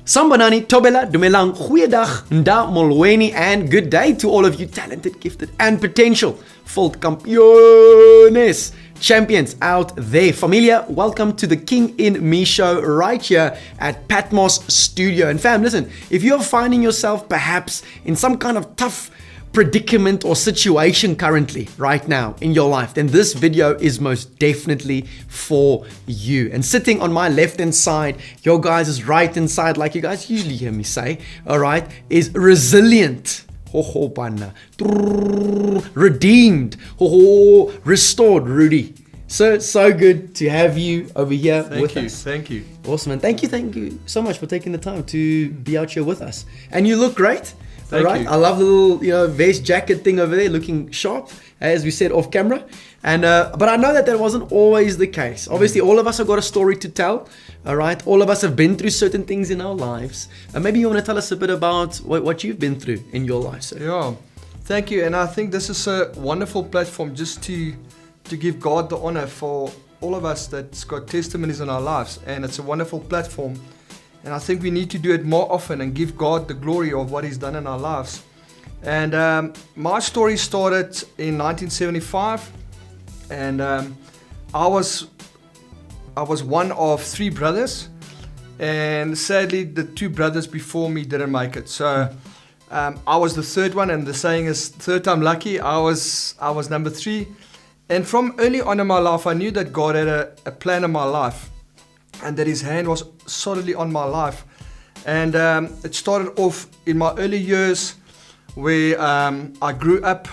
Sambanani, Tobela, Dumelang, Goeiedag, Nda Molweni, and good day to all of you talented, gifted, and potential Volt Kampiones champions out there. Familia, welcome to the King in Me show right here at Patmos Studio. And fam, listen, if you're finding yourself perhaps in some kind of tough predicament or situation currently right now in your life, then this video is most definitely for you. And sitting on my left hand side, your guys' right hand side, like you guys usually hear me say, all right, is resilient, redeemed, restored Rudy. So good to have you over here with us. Thank you. Awesome, man. Thank you so much for taking the time to be out here with us. And you look great. Thank you. I love the little vest jacket thing over there, looking sharp, as we said off camera. And but I know that wasn't always the case. Obviously, all of us have got a story to tell. All right, all of us have been through certain things in our lives. And maybe you want to tell us a bit about what you've been through in your life, sir. Yeah, thank you. And I think this is a wonderful platform just to give God the honor for all of us that's got testimonies in our lives. And it's a wonderful platform. And I think we need to do it more often and give God the glory of what He's done in our lives. And my story started in 1975, and I was one of three brothers, and sadly the two brothers before me didn't make it. So I was the third one, and the saying is third time lucky. I was number three, and from early on in my life, I knew that God had a plan in my life, and that His hand was solidly on my life. And it started off in my early years where I grew up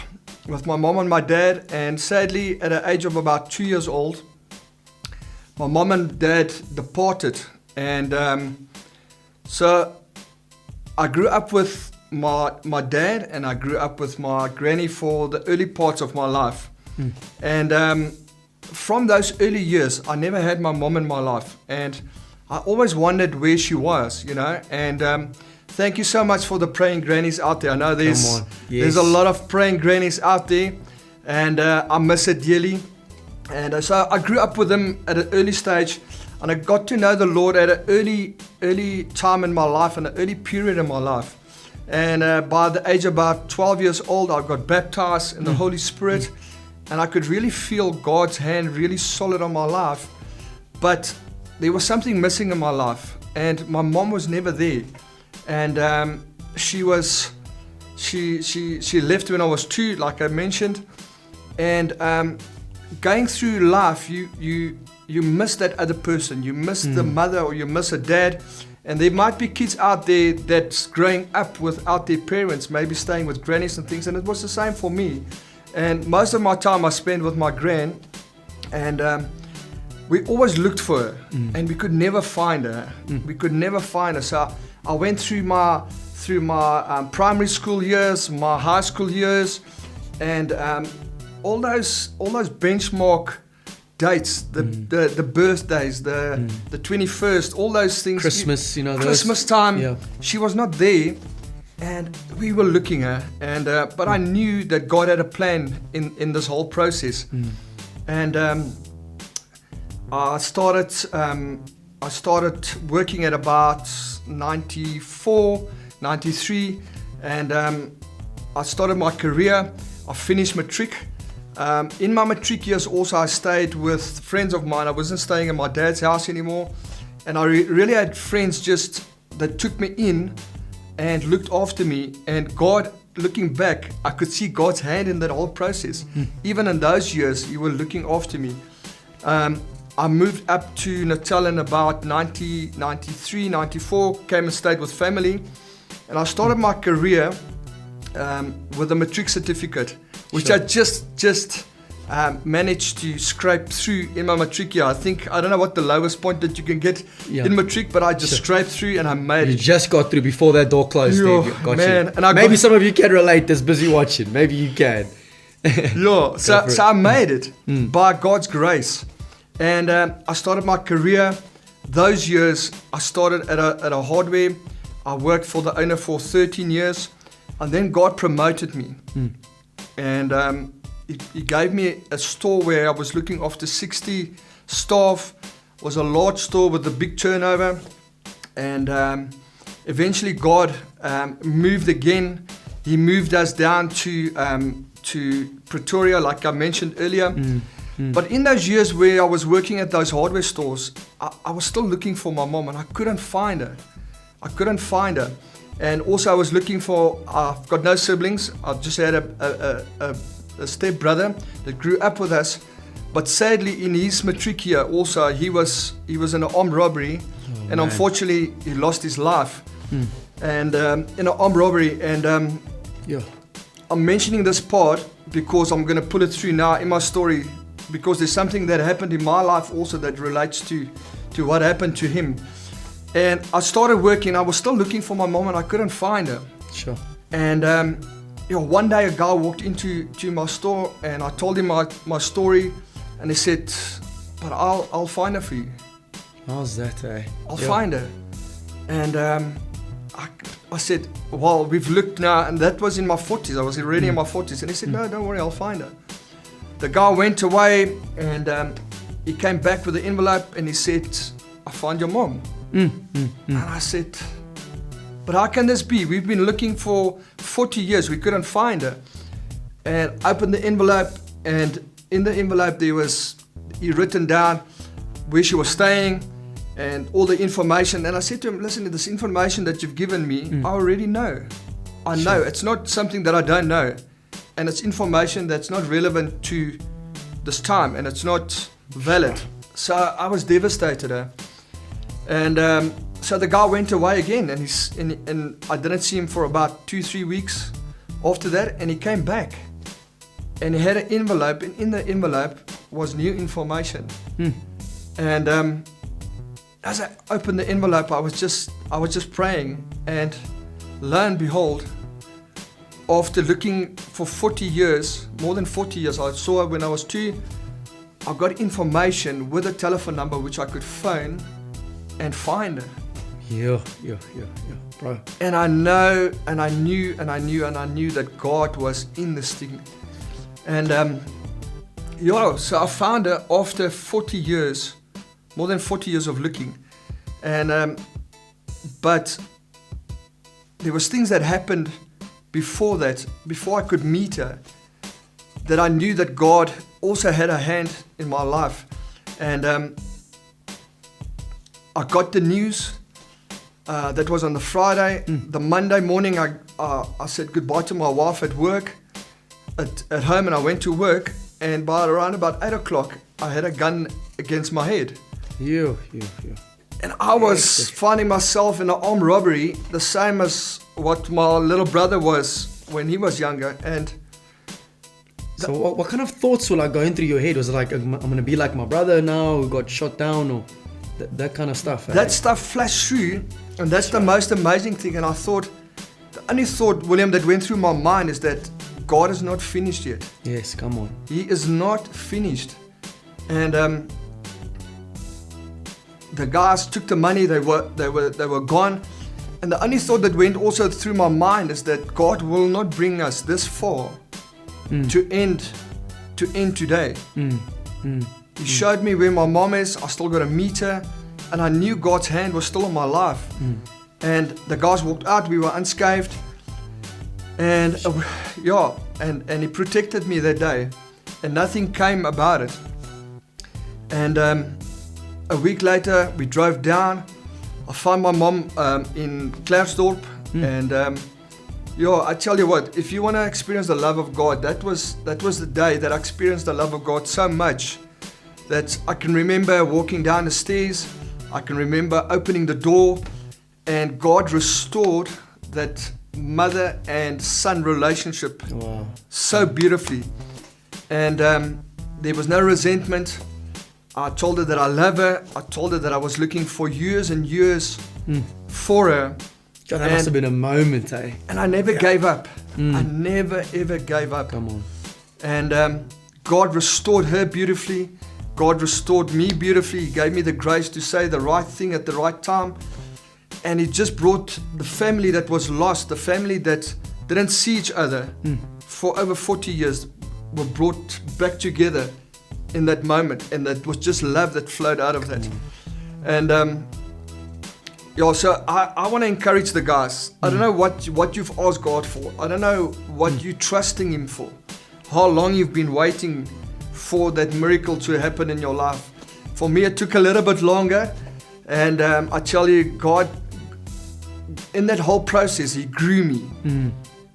with my mom and my dad, and sadly at the age of about 2 years old, my mom and dad departed. And so I grew up with my dad, and I grew up with my granny for the early parts of my life. And from those early years, I never had my mom in my life, and I always wondered where she was, and thank you so much for the praying grannies out there. I know there's a lot of praying grannies out there, and I miss it dearly. And so I grew up with them at an early stage, and I got to know the Lord at an early time in my life, and an early period in my life. And by the age of about 12 years old, I got baptized in the Holy Spirit. And I could really feel God's hand really solid on my life. But there was something missing in my life. And my mom was never there. And she left when I was 2, like I mentioned. And going through life, you miss that other person. You miss the mother, or you miss a dad. And there might be kids out there that's growing up without their parents, maybe staying with grannies and things. And it was the same for me. And most of my time I spent with my gran, and we always looked for her, and we could never find her. We could never find her. So I went through my primary school years, my high school years, and all those benchmark dates, the birthdays, the 21st, all those things. Christmas, Christmas time. Yeah. She was not there. And we were looking at her, and but I knew that God had a plan in this whole process. And I started working at about 94, 93, and I started my career. I finished matric. In my matric years also, I stayed with friends of mine. I wasn't staying in my dad's house anymore, and I really had friends just that took me in and looked after me. And God, looking back, I could see God's hand in that whole process. Even in those years, He was looking after me. I moved up to Natal in about 93, 94, came and stayed with family. And I started my career with a matric certificate, which I just managed to scrape through in my matric year. I don't know what the lowest point that you can get in matric, but I just scraped through and I made it. You just got through before that door closed. Got man. You. And maybe some of you can relate that's busy watching. Maybe you can. So I made it by God's grace. And I started my career. Those years, I started at a hardware. I worked for the owner for 13 years. And then God promoted me. And He gave me a store where I was looking after 60 staff. It was a large store with a big turnover. And eventually God moved again. He moved us down to Pretoria, like I mentioned earlier. But in those years where I was working at those hardware stores, I was still looking for my mom, and I couldn't find her. And also I was looking for, I've got no siblings. I've just had a step brother that grew up with us. But sadly, in his matric year also, he was in an armed robbery. And man. unfortunately, he lost his life. And in an armed robbery. And Yeah. I'm mentioning this part because I'm going to pull it through now in my story, because there's something that happened in my life also that relates to what happened to him. And I started working. I was still looking for my mom, and I couldn't find her. Sure. And one day a guy walked into my store, and I told him my story, and he said, "But I'll find her for you. How's that, eh? I'll find her." And I said, "Well, we've looked now," and that was in my 40s. I was already in my 40s, and he said, "No, don't worry, I'll find her." The guy went away, and he came back with the envelope, and he said, "I found your mom." And I said, "But how can this be? We've been looking for 40 years. We couldn't find her." And I opened the envelope, and in the envelope there was written down where she was staying and all the information. And I said to him, "Listen, this information that you've given me, I already know. I know. It's not something that I don't know. And it's information that's not relevant to this time, and it's not valid." So I was devastated. And so the guy went away again, and I didn't see him for about 2-3 weeks after that, and he came back. And he had an envelope, and in the envelope was new information. And as I opened the envelope, I was just praying, and lo and behold, after looking for 40 years, more than 40 years, I saw her when I was 2, I got information with a telephone number which I could phone and find her. Yeah, bro. And I know, and I knew that God was in this thing. And so I found her after 40 years, more than 40 years of looking. And but there was things that happened before that, before I could meet her, that I knew that God also had a hand in my life. And I got the news. That was on the Friday. The Monday morning, I said goodbye to my wife at work, at home, and I went to work. And by around about 8 o'clock, I had a gun against my head. Yeah. And I was finding myself in an armed robbery, the same as what my little brother was when he was younger. And so what kind of thoughts were like going through your head? Was it like, I'm going to be like my brother now who got shot down, or that kind of stuff? That stuff flashed through, and that's the most amazing thing. And I thought, the only thought, William, that went through my mind is that God is not finished yet. Yes, come on. He is not finished. And the guys took the money, they were gone. And the only thought that went also through my mind is that God will not bring us this far to end today. He showed me where my mom is. I still got to meet her, and I knew God's hand was still on my life. And the guys walked out. We were unscathed, and and He protected me that day, and nothing came about it. And a week later, we drove down. I found my mom in Klerksdorp, and I tell you what, if you want to experience the love of God, that was the day that I experienced the love of God so much that I can remember walking down the stairs. I can remember opening the door, and God restored that mother and son relationship so beautifully. And there was no resentment. I told her that I love her. I told her that I was looking for years and years for her. God, that must have been a moment, eh? And I never gave up. I never ever gave up. Come on. And God restored her beautifully. God restored me beautifully. He gave me the grace to say the right thing at the right time. And He just brought the family that was lost, the family that didn't see each other for over 40 years, were brought back together in that moment. And that was just love that flowed out of that. And Yeah, so I want to encourage the guys. I don't know what you've asked God for. I don't know what you're trusting Him for. How long you've been waiting for that miracle to happen in your life. For me, it took a little bit longer. And I tell you, God, in that whole process, He grew me.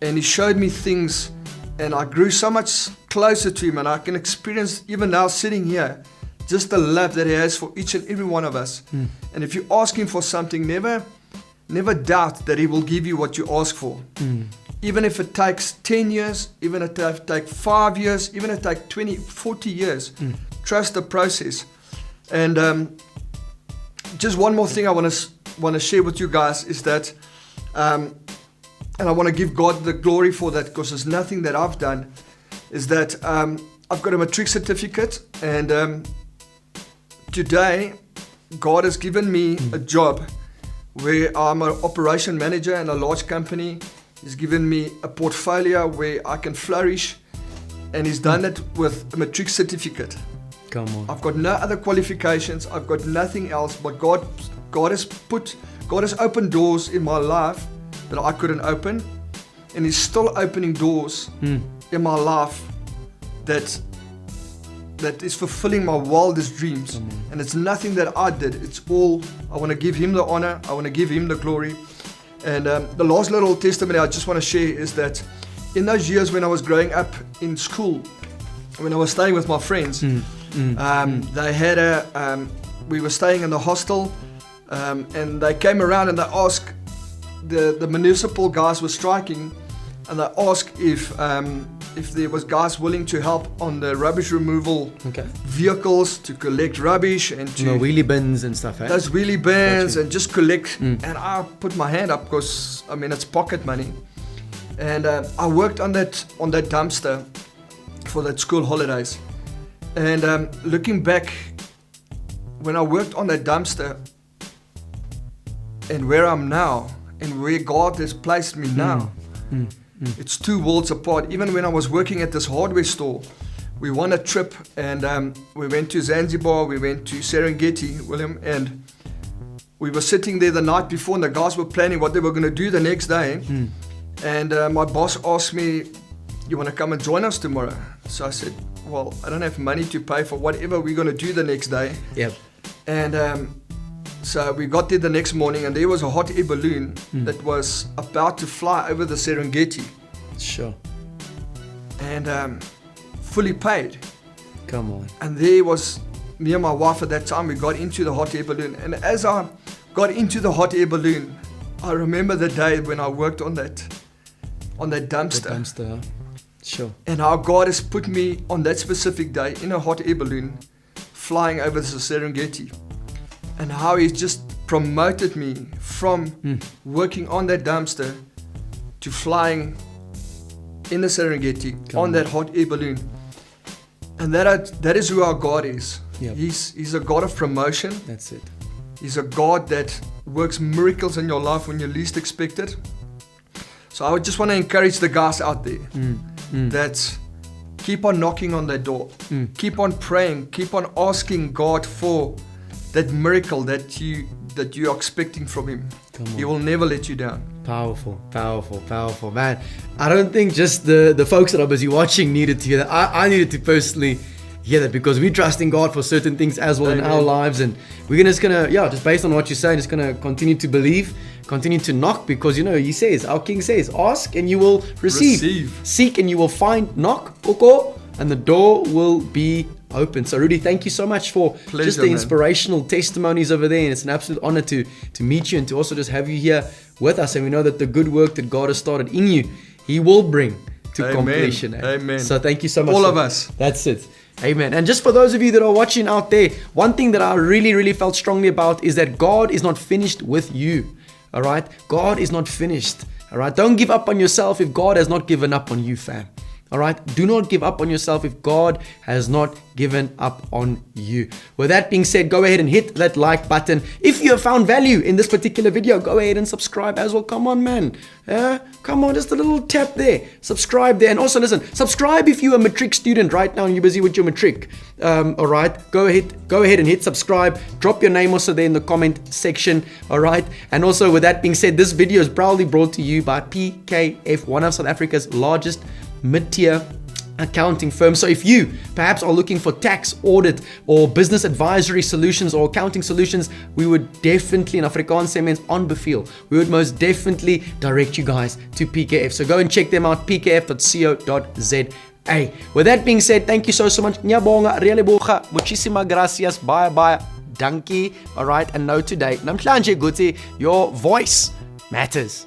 And He showed me things. And I grew so much closer to Him. And I can experience, even now sitting here, just the love that He has for each and every one of us. And if you ask Him for something, never doubt that He will give you what you ask for. Even if it takes 10 years, even if it takes 5 years, even if it takes 20, 40 years, trust the process. And just one more thing I want to share with you guys is that, and I want to give God the glory for that, because there's nothing that I've done, is that I've got a matric certificate, and today God has given me a job where I'm an operation manager in a large company. He's given me a portfolio where I can flourish, and He's done it with a matric certificate. Come on. I've got no other qualifications. I've got nothing else. But God has opened doors in my life that I couldn't open, and He's still opening doors in my life that is fulfilling my wildest dreams. And it's nothing that I did. It's all, I want to give Him the honor. I want to give Him the glory. And the last little testimony I just want to share is that in those years when I was growing up in school, when I was staying with my friends, they had we were staying in the hostel, and they came around and they asked, the municipal guys were striking, and they asked if there was guys willing to help on the rubbish removal vehicles to collect rubbish and to wheelie bins and stuff. Those wheelie bins and just collect. And I put my hand up because I mean it's pocket money, and I worked on that dumpster for that school holidays. And looking back, when I worked on that dumpster and where I'm now and where God has placed me now, it's two worlds apart. Even when I was working at this hardware store, we won a trip, and we went to Zanzibar, we went to Serengeti, William, and we were sitting there the night before, and the guys were planning what they were going to do the next day. And my boss asked me, "You want to come and join us tomorrow?" So I said, "Well, I don't have money to pay for whatever we're going to do the next day." Yep. And so we got there the next morning, and there was a hot air balloon that was about to fly over the Serengeti. Sure. And fully paid. Come on. And there was me and my wife at that time. We got into the hot air balloon, and as I got into the hot air balloon, I remember the day when I worked on that dumpster. The dumpster. Sure. And how God has put me on that specific day in a hot air balloon, flying over the Serengeti. And how He's just promoted me from working on that dumpster to flying in the Serengeti on that hot air balloon. And that is who our God is. Yep. He's a God of promotion. That's it. He's a God that works miracles in your life when you least expect it. So I would just want to encourage the guys out there that keep on knocking on that door. Keep on praying. Keep on asking God for that miracle that you are expecting from Him. He will never let you down. Powerful, powerful, powerful, man. I don't think just the folks that are busy watching needed to hear that. I needed to personally hear that, because we trust in God for certain things as well. Amen. In our lives, and we're just based on what you're saying, just gonna continue to believe, continue to knock, because He says, our King says, ask and you will receive. Seek and you will find. Knock, koko, and the door will be open. So Rudy, thank you so much for just the inspirational testimonies over there, and it's an absolute honor to meet you and to also just have you here with us. And we know that the good work that God has started in you, He will bring to completion. Amen. So thank you so much. All of us. That's it. Amen. And just for those of you that are watching out there, one thing that I really, really felt strongly about is that God is not finished with you. All right? God is not finished. All right? Don't give up on yourself if God has not given up on you, fam. All right, do not give up on yourself if God has not given up on you. With that being said, go ahead and hit that like button. If you have found value in this particular video, go ahead and subscribe as well. Come on, man. Come on, just a little tap there. Subscribe there. And also, listen, subscribe if you're a matric student right now and you're busy with your matric. All right, go ahead and hit subscribe. Drop your name also there in the comment section. All right, and also with that being said, this video is proudly brought to you by PKF, one of South Africa's largest mid-tier accounting firm. So if you perhaps are looking for tax, audit, or business advisory solutions or accounting solutions, we would definitely, in Afrikaans say means on beveel, we would most definitely direct you guys to PKF. So go and check them out, pkf.co.za. With that being said, thank you so much. Nyabonga, releboga, muchísimas gracias, bye, dankie. All right, and know today, namhlanje guti, your voice matters.